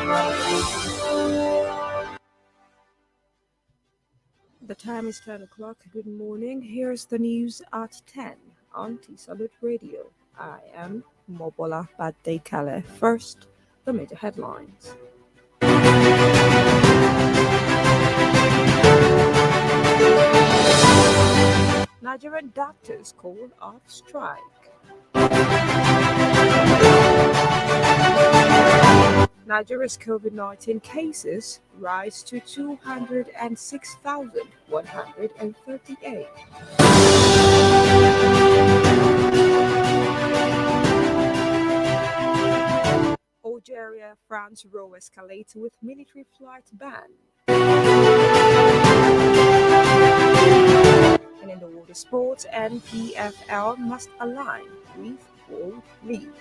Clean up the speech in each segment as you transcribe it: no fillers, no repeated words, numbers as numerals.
The time is 10 o'clock. Good morning. Here's the news at 10 on T-Salute Radio. I am Mobola Badekale. First, the major headlines. Nigerian doctors call off strike. Nigeria's COVID-19 cases rise to 206,138. Algeria, France row escalates with military flight ban. And in the world of sports, NPFL must align with all leagues.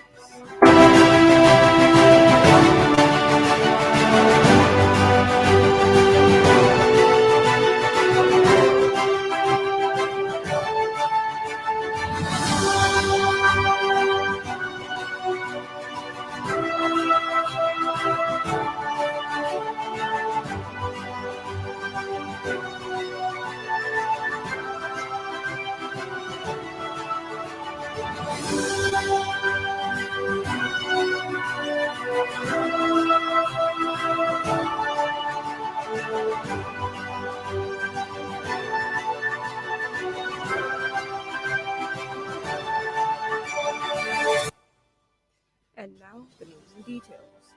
And now, the news in details.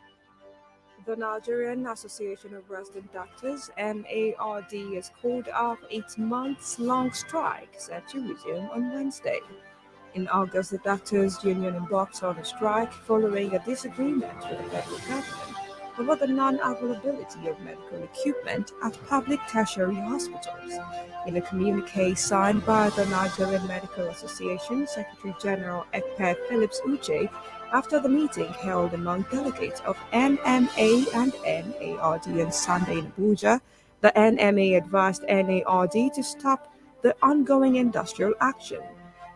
The Nigerian Association of Resident Doctors, NARD, has called off its months-long strike set to resume on Wednesday. In August, the doctors' union embarked on a strike following a disagreement with the federal government over the non-availability of medical equipment at public tertiary hospitals. In a communique signed by the Nigerian Medical Association Secretary General Ekpe Phillips Uche, after the meeting held among delegates of NMA and NARD on Sunday in Abuja, the NMA advised NARD to stop the ongoing industrial action.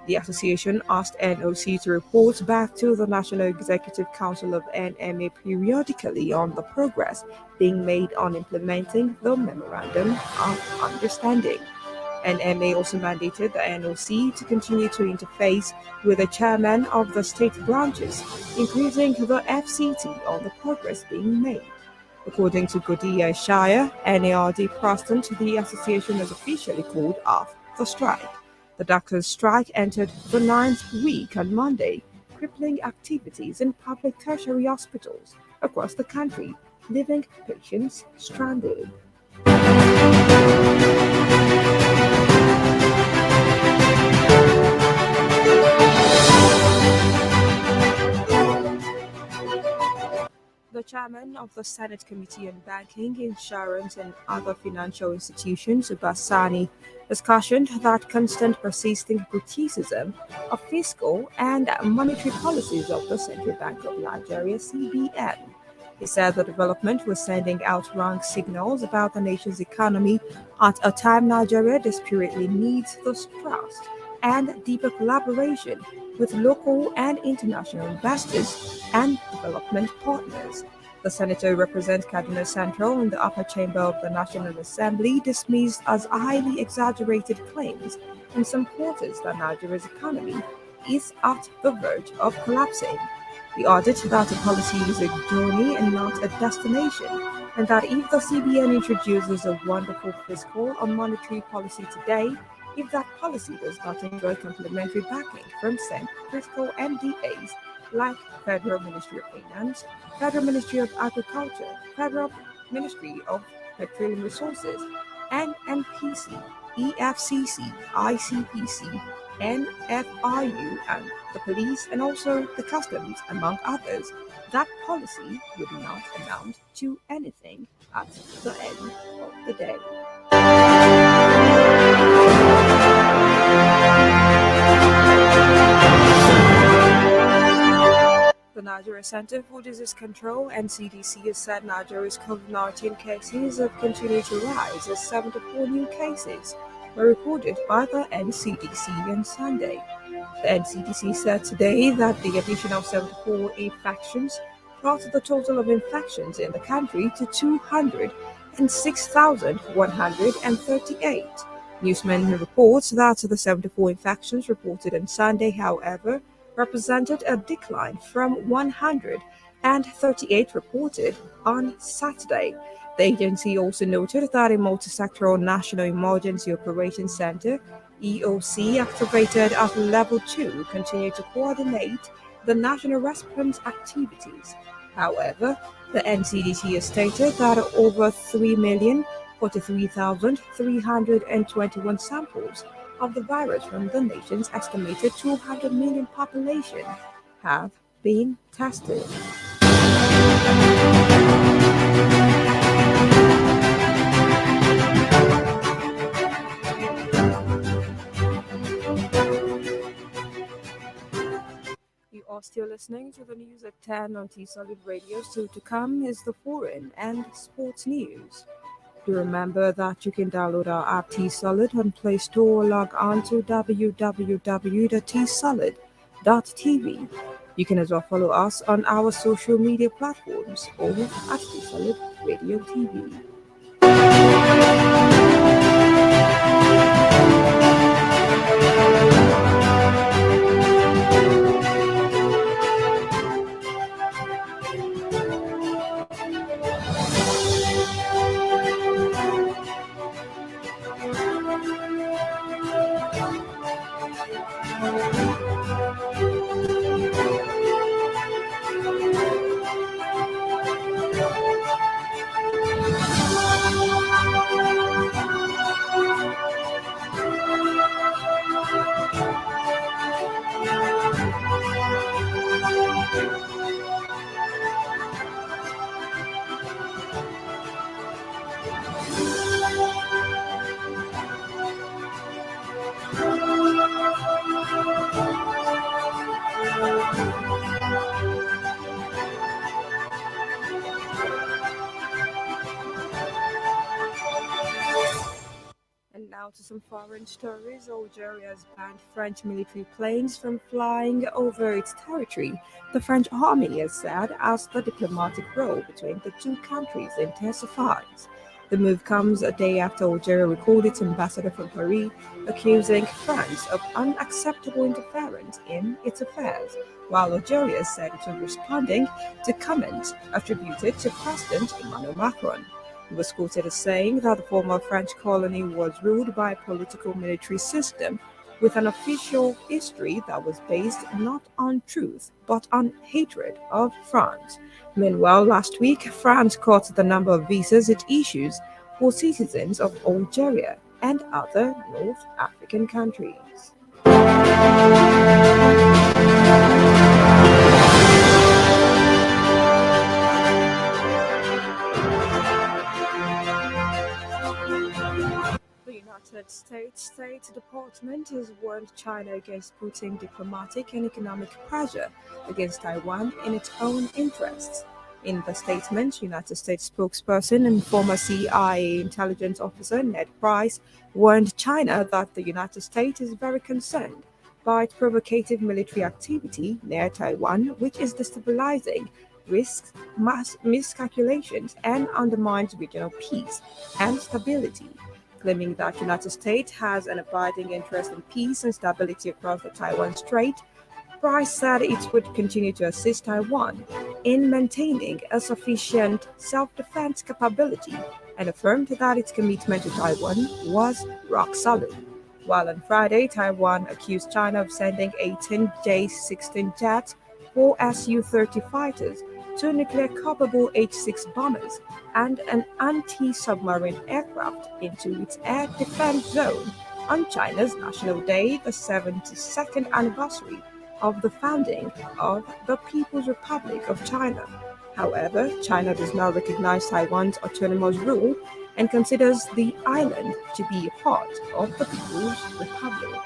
The association asked NOC to report back to the National Executive Council of NMA periodically on the progress being made on implementing the Memorandum of Understanding. NMA also mandated the NOC to continue to interface with the chairman of the state branches, including the FCT, on the progress being made. According to Godiya Shire, NARD president, the association has officially called off the strike. The doctors' strike entered the 9th week on Monday, crippling activities in public tertiary hospitals across the country, leaving patients stranded. The chairman of the Senate Committee on Banking, Insurance and Other Financial Institutions, Basani, has cautioned that constant persisting criticism of fiscal and monetary policies of the Central Bank of Nigeria, CBN. He said the development was sending out wrong signals about the nation's economy at a time Nigeria desperately needs the trust and deeper collaboration with local and international investors and development partners. The senator who represents Kaduna Central in the upper chamber of the National Assembly dismissed as highly exaggerated claims in some quarters that Nigeria's economy is at the verge of collapsing. He added that a policy is a journey and not a destination, and that if the CBN introduces a wonderful fiscal or monetary policy today, if that policy does not enjoy complementary backing from critical MDAs like Federal Ministry of Finance, Federal Ministry of Agriculture, Federal Ministry of Petroleum Resources, NNPC, EFCC, ICPC, NFRU, and the police, and also the customs, among others, that policy would not amount to anything at the end of the day. The Nigeria Center for Disease Control (NCDC) has said Nigeria's COVID-19 cases have continued to rise as 74 new cases were recorded by the NCDC on Sunday. The NCDC said today that the addition of 74 infections brought the total of infections in the country to 206,138. Newsman reports that the 74 infections reported on Sunday, however, represented a decline from 138 reported on Saturday. The agency also noted that a multi-sectoral National Emergency Operations Center (EOC) activated at Level 2 continued to coordinate the national response activities. However, the NCDC has stated that over 3,043,321 samples of the virus from the nation's estimated 200 million population have been tested. You are still listening to the news at 10 on T Solid Radio. Still to come is the foreign and sports news. Do remember that you can download our app T Solid on Play Store or log on to www.tsolid.tv. You can as well follow us on our social media platforms or at T Solid Radio TV. And now to some foreign stories. Algeria has banned French military planes from flying over its territory, the French army has said, as the diplomatic row between the two countries intensifies. The move comes a day after Algeria recalled its ambassador from Paris, accusing France of unacceptable interference in its affairs, while Algeria said it was responding to comments attributed to President Emmanuel Macron. He was quoted as saying that the former French colony was ruled by a political military system with an official history that was based not on truth but on hatred of France. Meanwhile, last week, France cut the number of visas it issues for citizens of Algeria and other North African countries. The United States State Department has warned China against putting diplomatic and economic pressure against Taiwan in its own interests. In the statement, United States spokesperson and former CIA intelligence officer Ned Price warned China that the United States is very concerned by its provocative military activity near Taiwan, which is destabilizing, risks mass miscalculations, and undermines regional peace and stability. Claiming that United States has an abiding interest in peace and stability across the Taiwan Strait, Price said it would continue to assist Taiwan in maintaining a sufficient self-defense capability and affirmed that its commitment to Taiwan was rock solid. While on Friday, Taiwan accused China of sending 18 J-16 jets, 4 Su-30 fighters, 2 nuclear-capable H-6 bombers, and an anti-submarine aircraft into its air defense zone on China's National Day, the 72nd anniversary of the founding of the People's Republic of China. However, China does not recognize Taiwan's autonomous rule and considers the island to be a part of the People's Republic.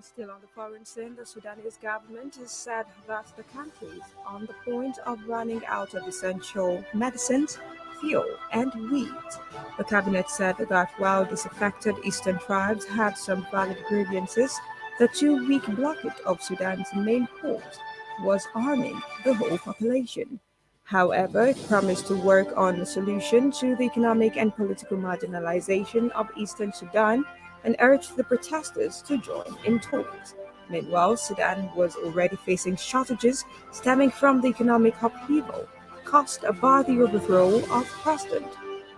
Still on the foreign scene, the Sudanese government has said that the country is on the point of running out of essential medicines, fuel, and wheat. The cabinet said that while disaffected eastern tribes had some valid grievances, the 2-week blockade of Sudan's main port was harming the whole population. However, it promised to work on a solution to the economic and political marginalization of eastern Sudan and urged the protesters to join in talks. Meanwhile, Sudan was already facing shortages stemming from the economic upheaval caused by the overthrow of President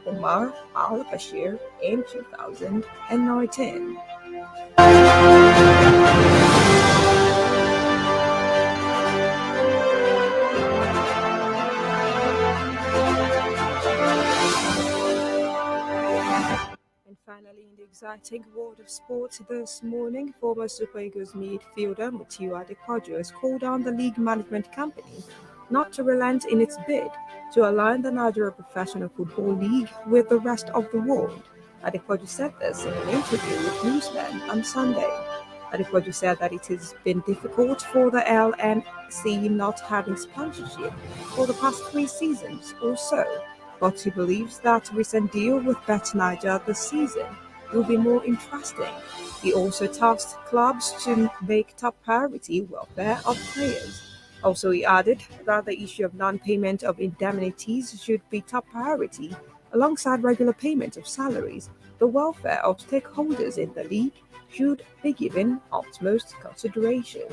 Omar al-Bashir in 2019. And finally, in the exciting world of sports this morning, former Super Eagles midfielder Mutiu Adepoju has called on the league management company not to relent in its bid to align the Nigeria Professional Football League with the rest of the world. Adepoju said this in an interview with newsmen on Sunday. Adepoju said that it has been difficult for the LNC not having sponsorship for the past 3 seasons or so, but he believes that recent deal with Bet Niger this season will be more interesting. He also tasked clubs to make top priority welfare of players. Also, he added that the issue of non-payment of indemnities should be top priority alongside regular payment of salaries. The welfare of stakeholders in the league should be given utmost consideration.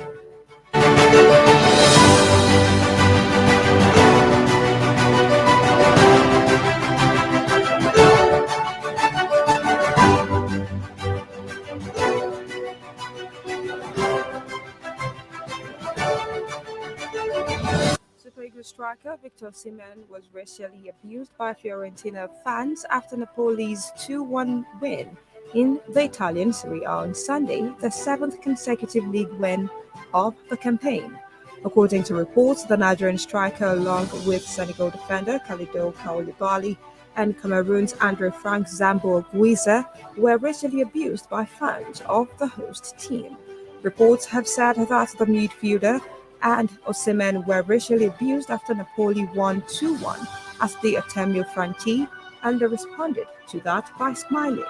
Super Eagles striker Victor Osimhen was racially abused by Fiorentina fans after Napoli's 2-1 win in the Italian Serie A on Sunday, the 7th consecutive league win of the campaign. According to reports, the Nigerian striker, along with Senegal defender Kalidou Koulibaly and Cameroon's Andre Frank Zambo Guiza, were racially abused by fans of the host team. Reports have said that the midfielder and Osimhen were racially abused after Napoli won 2-1 at the Atemeo Franchi, and they responded to that by smiling.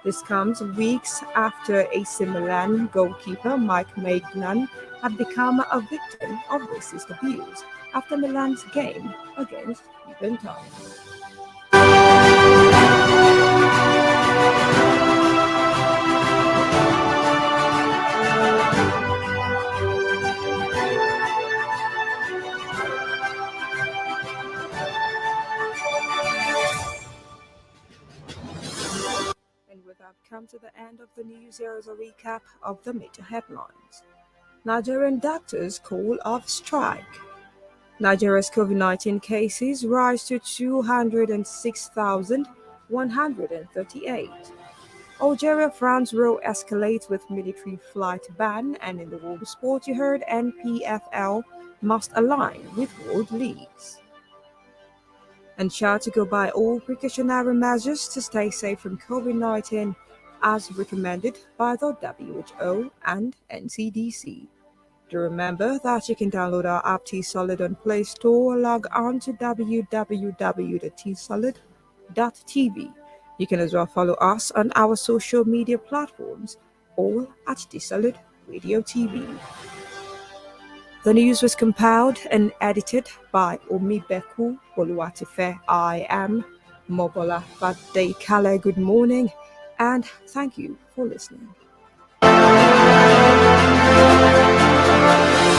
This comes weeks after AC Milan goalkeeper Mike Maignan had become a victim of racist abuse after Milan's game against Juventus. And with that, come to the end of the news. Here is a recap of the major headlines. Nigerian doctors call off strike. Nigeria's COVID-19 cases rise to 206,138. Algeria-France row escalates with military flight ban, and in the world of sport, you heard NPFL must align with world leagues. And sure to go by all precautionary measures to stay safe from COVID-19 as recommended by the WHO and NCDC. Do remember that you can download our app T-Solid on Play Store or log on to www.tsolid.tv. You can as well follow us on our social media platforms, all at T-Solid Radio TV. The news was compiled and edited by Omibeku Oluwatife. I am Mobola Bade Kale. Good morning and thank you for listening.